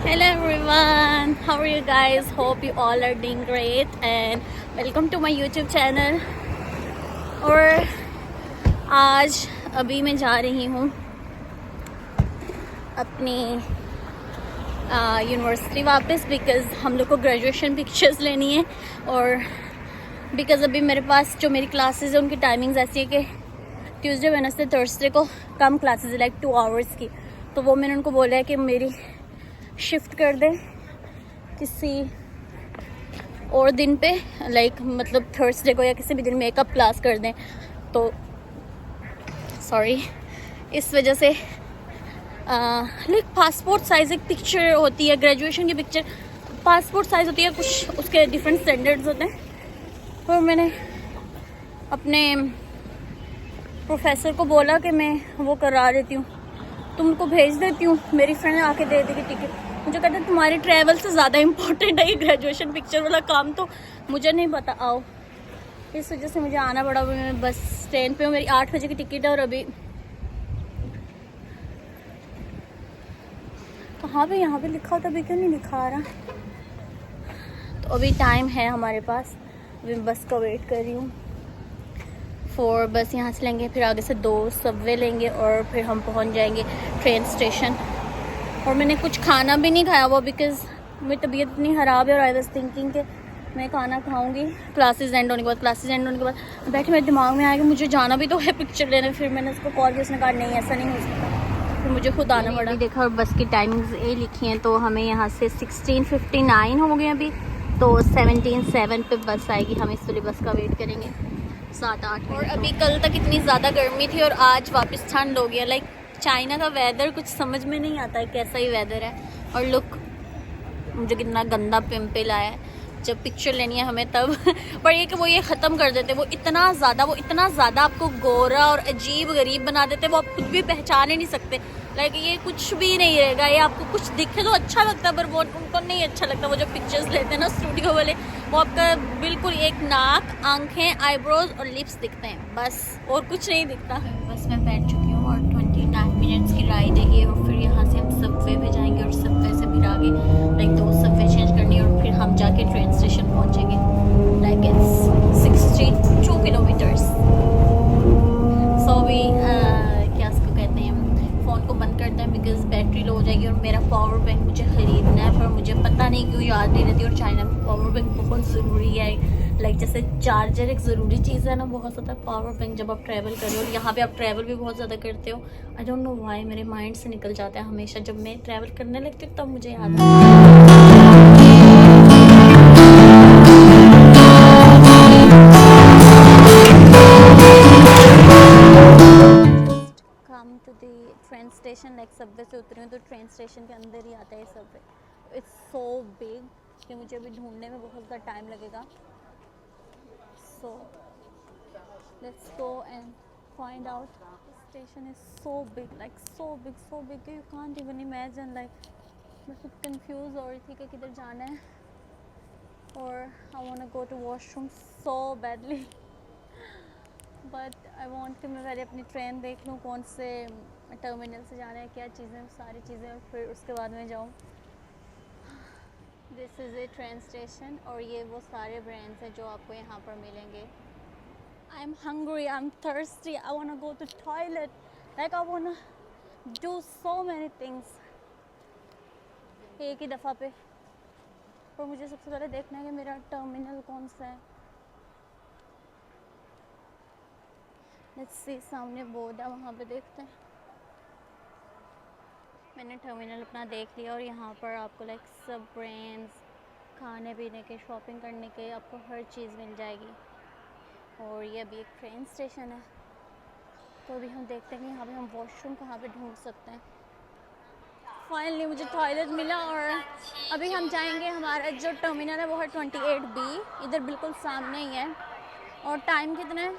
Hello everyone, how are you guys? Hope you all are doing great and welcome to my YouTube channel. और आज अभी मैं जा रही हूँ अपनी यूनिवर्सिटी वापस बिकॉज़ हम लोग को ग्रेजुएशन पिक्चर्स लेनी है और बिकॉज़ अभी मेरे पास जो मेरी क्लासेस है उनकी टाइमिंग्स ऐसी है कि ट्यूसडे वेडनेसडे थर्सडे को कम क्लासेस है लाइक 2 आवर्स की, तो वो मैंने उनको बोला है कि मेरी शिफ्ट कर दें किसी और दिन पे, लाइक मतलब थर्सडे को या किसी भी दिन मेकअप क्लास कर दें। तो सॉरी, इस वजह से लाइक पासपोर्ट साइज़ एक पिक्चर होती है, ग्रेजुएशन की पिक्चर पासपोर्ट साइज़ होती है, कुछ उसके डिफरेंट स्टैंडर्ड्स होते हैं। तो मैंने अपने प्रोफेसर को बोला कि मैं वो करा देती हूँ, तुमको भेज देती हूँ, मेरी फ्रेंड आके दे देगी टिकट। मुझे कहते हैं तुम्हारी ट्रैवल से ज़्यादा इम्पोर्टेंट है ये ग्रेजुएशन पिक्चर वाला काम, तो मुझे नहीं पता आओ, इस वजह से मुझे आना पड़ा। मैं बस ट्रेन पे हूँ, मेरी 8 बजे की टिकट है और अभी कहाँ पे, यहाँ पे लिखा होता अभी क्यों नहीं लिखा आ रहा। तो अभी टाइम है हमारे पास, अभी बस का वेट कर रही हूँ। 4 बस यहाँ से लेंगे, फिर आगे से 2 सबवे लेंगे और फिर हम पहुँच जाएंगे ट्रेन स्टेशन। और मैंने कुछ खाना भी नहीं खाया हुआ बिकॉज़ मेरी तबीयत इतनी ख़राब है और आई वाज थिंकिंग कि मैं खाना खाऊंगी क्लासेस एंड होने के बाद। क्लासेस एंड होने के बाद बैठे मेरे दिमाग में आया कि मुझे जाना भी तो है पिक्चर लेने। फिर मैंने उसको कॉल किया, उसने कहा नहीं ऐसा नहीं हो सकता, फिर मुझे खुद आना पड़ा। देखा और बस की टाइमिंग्स ये लिखी हैं, तो हमें यहाँ से 16:59 हो गए अभी, तो 17:07 पे बस आएगी। हम इस वाली बस का वेट करेंगे 7-8। और अभी कल तक इतनी ज़्यादा गर्मी थी और आज वापस ठंड हो गया। लाइक चाइना का वेदर कुछ समझ में नहीं आता है कैसा ही वेदर है। और लुक, मुझे कितना गंदा पिंपल आया है। जब पिक्चर लेनी है हमें तब पर ये कि वो ये ख़त्म कर देते, वो इतना ज़्यादा आपको गोरा और अजीब गरीब बना देते, वो आप कुछ भी पहचान ही नहीं सकते। लाइक ये कुछ भी नहीं रहेगा, ये आपको कुछ दिखे तो अच्छा लगता है पर वो उनको नहीं अच्छा लगता। वो जो पिक्चर्स लेते हैं ना स्टूडियो वाले, वो आपका बिल्कुल एक नाक, आंखें, आईब्रोज और लिप्स दिखते हैं, बस और कुछ नहीं दिखता। बस मैं बैठ चुकी हूँ और 29 मिनट्स की राइड है ये, और फिर यहाँ से हम सबवे पे जाएंगे और सबवे से फिर आगे लाइक 2 सबवे चेंज करनी है और फिर हम जाके ट्रेन स्टेशन पहुँचेंगे। Like it's 62 kilometers. सो भी क्या इसको कहते हैं, फ़ोन को बंद करते हैं बिकॉज़ बैटरी लो हो जाएगी। और मेरा पावर बैंक मुझे ख़रीदना है पर मुझे पता नहीं क्यों याद नहीं रहती। और चाइना में पावर बैंक बहुत ज़रूरी है, लाइक जैसे चार्जर एक ज़रूरी चीज़ है ना, बहुत ज़्यादा पावर बैंक जब आप ट्रैवल कर रहे हो। और यहाँ पे आप ट्रैवल भी बहुत ज़्यादा करते हो, आई डोंट नो व्हाई मेरे माइंड से निकल जाता है हमेशा। जब मैं ट्रैवल करने लगती हूँ तब मुझे याद आता है। Come to the train station, like subway से उतरी हूँ तो ट्रेन स्टेशन के अंदर ही आता है सबवे। इट्स सो बिग कि मुझे अभी ढूंढने में बहुत ज़्यादा टाइम लगेगा। So let's go and find out. The station is so big, like so big you can't even imagine. Like मैं खुद confused हो रही थी कि किधर जाना है और I want to go to washroom so badly but I want कि मैं पहले अपनी ट्रेन देख लूँ कौन से टर्मिनल से जाना है, क्या चीज़ें, सारी चीज़ें, और फिर उसके बाद में जाऊँ। This is a train station और ये वो सारे ब्रांड्स हैं जो आपको यहाँ पर मिलेंगे। I'm hungry, I'm thirsty, I want to go to toilet, like I want to do so many things एक ही दफ़ा पे। और मुझे सबसे पहले देखना है कि मेरा टर्मिनल कौन सा है। लेट्स सी, सामने बोर्ड है, वहाँ पे देखते हैं। मैंने टर्मिनल अपना देख लिया और यहाँ पर आपको लाइक सब ब्रांड्स, खाने पीने के, शॉपिंग करने के, आपको हर चीज़ मिल जाएगी। और ये अभी एक ट्रेन स्टेशन है, तो अभी हम देखते हैं कि यहाँ पे हम वॉशरूम कहाँ पे ढूंढ सकते हैं। फाइनली मुझे टॉयलेट मिला और अभी हम जाएंगे, हमारा जो टर्मिनल है वो है 28B, इधर बिल्कुल सामने ही है। और टाइम कितना है,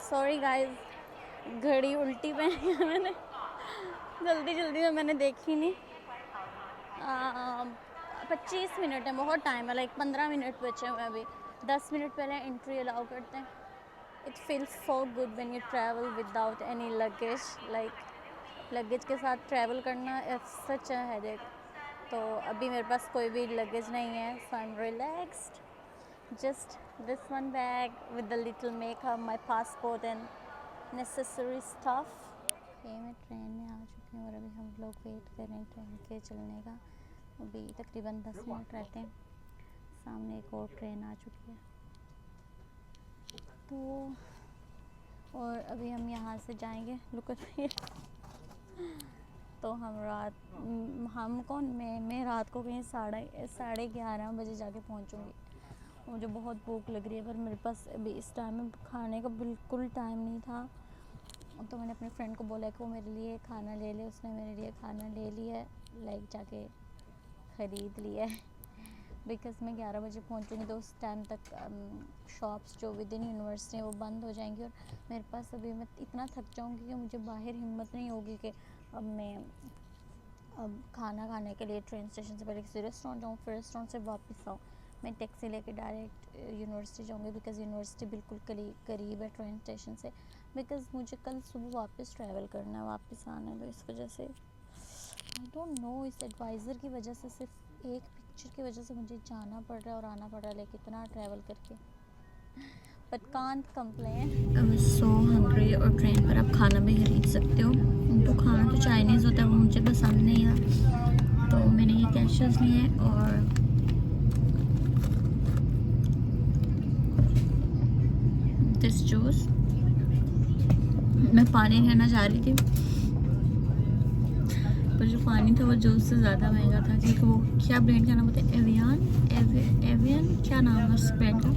सॉरी गाइस, घड़ी उल्टी पहनी है मैंने, जल्दी में मैंने देखी नहीं। 25 मिनट है, बहुत टाइम है, लाइक 15 मिनट बचे हुए अभी। 10 मिनट पहले एंट्री अलाउ करते हैं। It feels so good when you travel without any luggage, like luggage के साथ ट्रैवल करना सच है हेडेक। तो अभी मेरे पास कोई भी लगेज नहीं है, so I am relaxed. Just this one bag with the little makeup, my passport and necessary stuff. ये मैं ट्रेन में आ चुकी हूँ और अभी हम लोग वेट कर रहे हैं ट्रेन के चलने का। अभी तकरीबन 10 मिनट रहते हैं, सामने एक और ट्रेन आ चुकी है। तो और अभी हम यहाँ से जाएंगे, रुको तो मैं रात को कहीं 11:30 बजे जाके पहुँचूँगी। मुझे बहुत भूख लग रही है, पर मेरे पास अभी इस टाइम में खाने का बिल्कुल टाइम नहीं था। तो मैंने अपने फ्रेंड को बोला कि वो मेरे लिए खाना ले ले। उसने मेरे लिए खाना ले लिया है, लाइक जाके ख़रीद लिया है। बिकॉज़ मैं 11 बजे पहुंचूंगी तो उस टाइम तक शॉप्स जो विद इन यूनिवर्सिटी वो बंद हो जाएंगी और मेरे पास अभी मैं इतना थक जाऊंगी कि मुझे बाहर हिम्मत नहीं होगी कि अब खाना खाने के लिए ट्रेन स्टेशन से पहले किसी रेस्टोरेंट जाऊँ, फिर रेस्टोरेंट से वापस आऊँ। मैं टैक्सी लेके डायरेक्ट यूनिवर्सिटी जाऊँगी, बिकॉज़ यूनिवर्सिटी बिल्कुल करीब है ट्रेन स्टेशन से। बिकॉज़ मुझे कल सुबह वापस ट्रैवल करना है, वापस आना है। तो इस वजह से आई डोंट नो, इस एडवाइज़र की वजह से, सिर्फ एक पिक्चर की वजह से मुझे जाना पड़ रहा है और आना पड़ रहा है, लेकिन इतना ट्रैवल करके। But can't complain. I am so hungry. और ट्रेन पर आप खाना भी खरीद सकते हो। तो खाना तो चाइनीज़ होता है, वो मुझे पसंद नहीं है। तो मैंने ये कैशेस लिए और दिस जूस। मैं पानी लेना चाह रही थी, पर जो पानी था वो जूस से ज़्यादा महंगा था, क्योंकि वो क्या ब्रांड का नाम होता है, एवियन क्या नाम है उस ब्रांड का,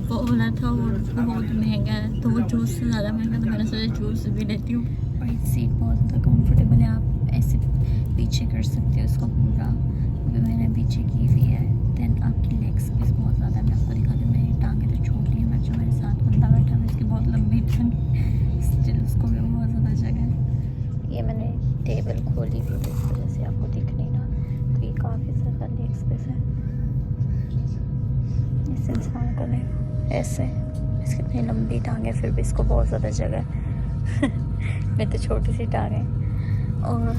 वो बोला था और बहुत महंगा है। तो वो जूस से ज़्यादा महंगा था, मैंने सोचा जूस भी लेती हूँ। और ये सीट बहुत ज़्यादा कम्फर्टेबल है, आप ऐसे पीछे कर सकते हो इसको पूरा। अभी मैंने पीछे की हुई है। दैन आपकी लेग स्पेस बहुत ज़्यादा है। मैं आपको दिखा दूँ, मेरी टाँगें तो छोटी हैं, मैं जो मेरे साथ बंदा बैठा है उसकी बहुत लंबी टांग, स्टिल उसको भी बहुत ज़्यादा जगह है। ये मैंने टेबल खोली थी तो इस वजह से आपको दिख नहीं रहा। तो ये काफ़ी ज़्यादा लेग स्पेस है। इस इंसान को नहीं ऐसे, इसकी इतनी लंबी टांगें फिर भी इसको बहुत ज़्यादा जगह है। मैं तो छोटी सी टांगें। और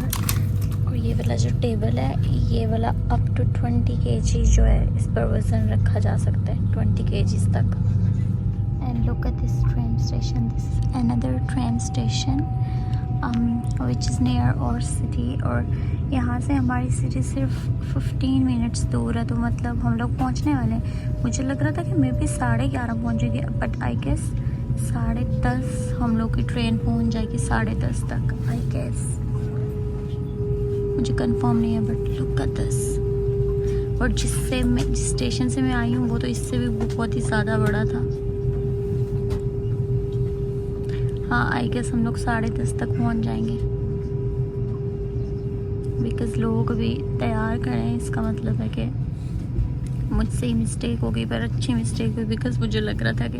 ये वाला जो टेबल है, ये वाला अप टू 20 kg जो है, इस पर वज़न रखा जा सकता है 20 kg तक। And look at this train station, this another train station which is near और सिटी। और यहाँ से हमारी सिटी सिर्फ 15 मिनट्स दूर है। तो मतलब हम लोग पहुँचने वाले हैं। मुझे लग रहा था कि मैं भी 11:30 पहुँचेगी, बट आई गेस 10:30 हम लोग की ट्रेन पहुँच जाएगी, 10:30 तक आई गेस। मुझे कंफर्म नहीं है, बट लुक एट दिस। और जिस स्टेशन से मैं आई हूँ वो तो इससे भी बहुत ही ज़्यादा बड़ा था। हाँ, आई गेस हम लोग 10:30 तक पहुँच जाएंगे, बिकॉज़ लोग अभी तैयार कर रहे हैं। इसका मतलब है कि मुझसे ही मिस्टेक हो गई, पर अच्छी मिस्टेक हुई, बिकॉज़ मुझे लग रहा था कि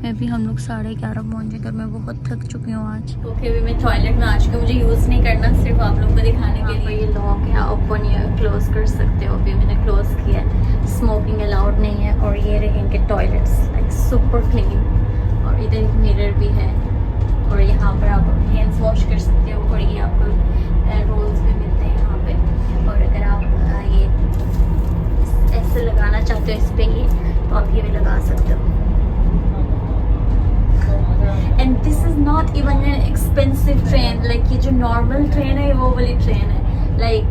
मैं भी हम लोग 11:30 पहुँचेंगे। मैं बहुत थक चुकी हूँ आज। ओके, अभी मैं टॉयलेट में आ चुकी हूँ। मुझे यूज़ नहीं करना, सिर्फ आप लोगों को दिखाने के लिए। ये लॉक है, ओपन या क्लोज़ कर सकते हो। अभी मैंने क्लोज़ किया है। स्मोकिंग अलाउड नहीं है। और ये रहेंगे टॉयलेट्स, लाइक सुपर क्लीन। और इधर एक मिरर भी है और यहाँ पर आप हैंड्स वॉश कर सकते हो। और ये आपको रोल्स भी मिलते हैं यहाँ पे। और अगर आप ये ऐसे लगाना चाहते हो इस पे ये, तो आप ये भी लगा सकते हो। And this is not even an expensive train, like ये जो नॉर्मल ट्रेन है वो वाली ट्रेन है, like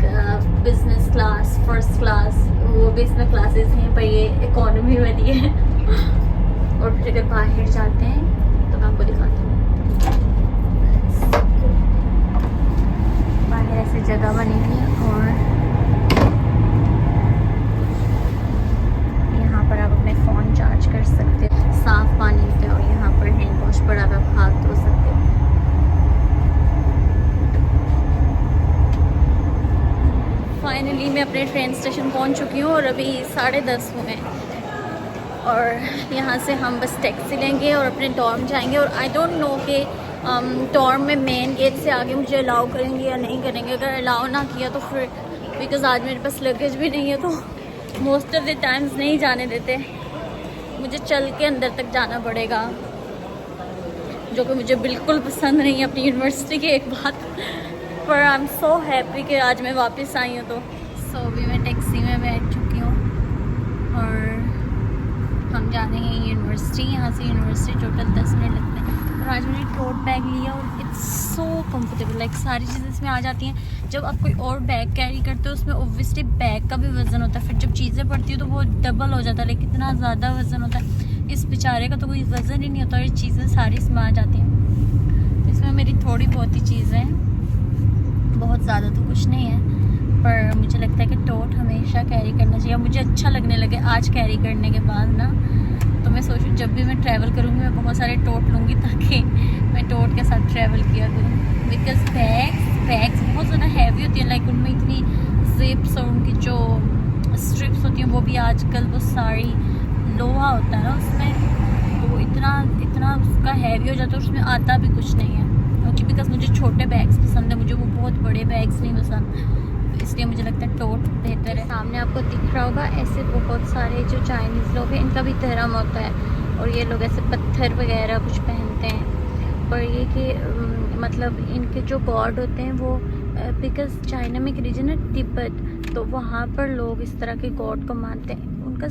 business class, first class, वो भी इसमें क्लासेस हैं, पर ये इकोनॉमी वाली है। और फिर अगर बाहर जाते हैं तो मैं आपको दिखाती हूँ। बाहर ऐसी जगह बनी हुई है और यहाँ पर आप अपने फ़ोन चार्ज कर सकते हो। साफ़ पानी होता है और यहाँ पर हैंड वॉश पर आप हाथ धो सकते हो। फाइनली मैं अपने ट्रेन स्टेशन पहुँच चुकी हूँ और अभी 10:30 हुए हैं। और यहाँ से हम बस टैक्सी लेंगे और अपने डॉर्म जाएंगे। और आई डोंट नो कि डॉर्म में मेन गेट से आगे मुझे अलाउ करेंगे या नहीं करेंगे। अगर अलाउ ना किया तो फिर, बिकॉज़ आज मेरे पास लगेज भी नहीं है, तो मोस्ट ऑफ द टाइम्स नहीं जाने देते। मुझे चल के अंदर तक जाना पड़ेगा। जो कि मुझे बिल्कुल पसंद नहीं है अपनी यूनिवर्सिटी की एक बात। पर आई एम सो हैप्पी कि आज मैं वापस आई हूँ। तो अभी मैं टैक्सी में बैठ चुकी हूँ और हम जाने हैं यूनिवर्सिटी। यहाँ से यूनिवर्सिटी टोटल 10 मिनट लगते हैं। और आज मैंने टोट बैग लिया और इट्स सो कम्फर्टेबल, लाइक सारी चीज़ें इसमें आ जाती हैं। जब आप कोई और बैग कैरी करते हो उसमें ओब्वियसली बैग का भी वज़न होता है, फिर जब चीज़ें पड़ती है तो वो डबल हो जाता है, लाइक इतना ज़्यादा वज़न होता है। इस बेचारे का तो कोई वज़न ही नहीं होता और ये चीज़ें सारी इसमें आ जाती हैं। तो इसमें मेरी थोड़ी बहुत ही चीज़ें हैं, बहुत ज़्यादा तो कुछ नहीं है, पर मुझे लगता है कि टोट हमेशा कैरी करना चाहिए। मुझे अच्छा लगने लगे आज कैरी करने के बाद ना, तो मैं सोचूं जब भी मैं ट्रैवल करूँगी मैं बहुत सारे टोट लूँगी ताकि मैं टोट के साथ ट्रैवल किया करूँ। बिकॉज बैग्स बहुत ज़्यादा हैवी होती हैं, लाइक उनमें इतनी जिप्स और उनकी जो स्ट्रिप्स होती हैं वो भी आजकल वो सारी लोहा होता है ना उसमें, तो वो इतना उसका हैवी हो जाता है, उसमें आता भी कुछ नहीं है। ओके, बिकॉज मुझे छोटे बैग्स पसंद है, मुझे वो बहुत बड़े बैग्स नहीं पसंद, तो इसलिए मुझे लगता है टोट बेहतर है। सामने आपको दिख रहा होगा ऐसे बहुत सारे जो चाइनीज़ लोग हैं इनका भी धर्म होता है और ये लोग ऐसे पत्थर वगैरह कुछ पहनते हैं। पर ये कि मतलब इनके जो गॉड होते हैं वो बिकॉज चाइना में एक रीजन है तिब्बत, तो वहाँ पर लोग इस तरह के गॉड को मानते हैं। उनका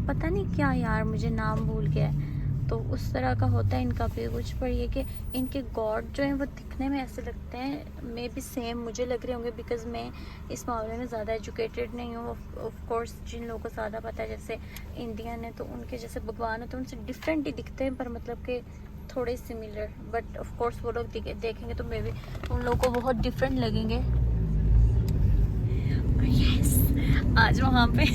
पता नहीं क्या यार, मुझे नाम भूल गया है, तो उस तरह का होता है इनका भी कुछ। पर ये कि इनके गॉड जो हैं वो दिखने में ऐसे लगते हैं, मे भी सेम मुझे लग रहे होंगे बिकॉज मैं इस मामले में ज़्यादा एजुकेटेड नहीं हूँ। ऑफ कोर्स जिन लोगों को ज़्यादा पता है जैसे इंडियन है तो उनके जैसे भगवान है तो उनसे डिफरेंट ही दिखते हैं, पर मतलब कि थोड़े सिमिलर। बट ऑफ कोर्स वो लोग देखेंगे तो मे भी उन लोगों को बहुत डिफरेंट लगेंगे। यस, आज वहाँ पे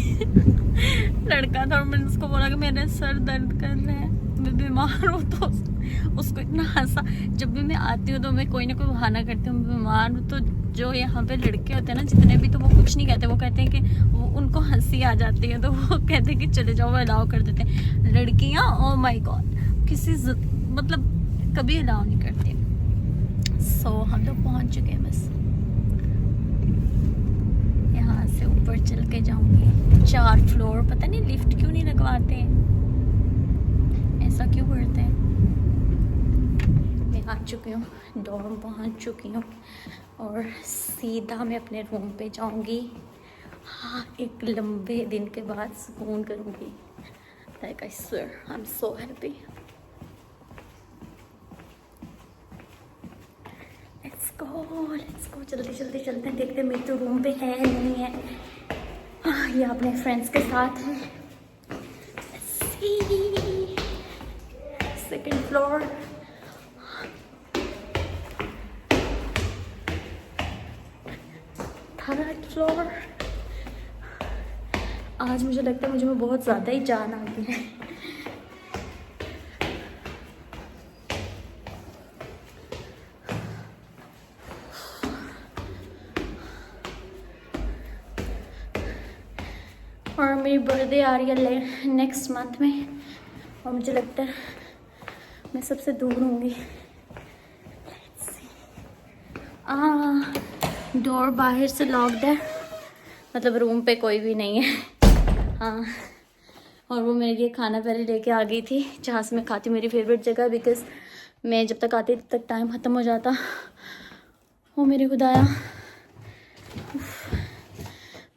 लड़का था और मैंने उसको बोला कि मेरे सर दर्द कर रहे हैं, मैं बीमार हूँ, तो उसको इतना हंसा। जब भी मैं आती हूँ तो मैं कोई ना कोई बहाना करती हूँ बीमार हूँ, तो जो यहाँ पे लड़के होते हैं ना जितने भी, तो वो कुछ नहीं कहते, वो कहते हैं कि वो उनको हंसी आ जाती है तो वो कहते हैं कि चले जाओ, वो अलाउ कर देते हैं। लड़कियाँ ओ माय गॉड किसी मतलब कभी अलाउ नहीं करती। सो हम लोग पहुँच चुके हैं, बस यहाँ से ऊपर चल के जाऊंगी 4 फ्लोर। पता नहीं लिफ्ट क्यों नहीं लगवाते हैं, ऐसा क्यों करते हैं। मैं आ चुकी हूँ, डॉर्म पहुँच चुकी हूँ और सीधा मैं अपने रूम पे जाऊंगी। हाँ, एक लंबे दिन के बाद सुकून करूंगी। Like I swear I am so happy. Let's go जल्दी जल्दी चलते हैं, देखते हैं मेरे तो रूम पे है नहीं है। हाँ, ये अपने फ्रेंड्स के साथ है। Second floor, third floor. आज मुझे लगता है मुझे में बहुत ज़्यादा ही जान आ गई है। और मेरी बर्थडे आ रही है नेक्स्ट मंथ में और मुझे लगता है मैं सबसे दूर होंगी। डोर बाहर से लॉक्ड है, मतलब रूम पे कोई भी नहीं है। हाँ, और वो मेरे लिए खाना पहले लेके आ गई थी जहाँ से मैं खाती, मेरी फेवरेट जगह, बिकॉज मैं जब तक आती तब तक टाइम ख़त्म हो जाता। वो मेरे खुदाया,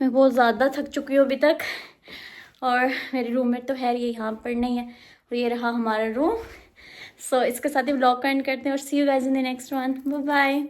मैं बहुत ज़्यादा थक चुकी हूँ अभी तक। और मेरी रूममेट तो है ये यहाँ पर नहीं है, और ये रहा हमारा रूम। सो इसके साथ ही व्लॉग का एंड करते हैं और see you guys in the next one. Bye bye.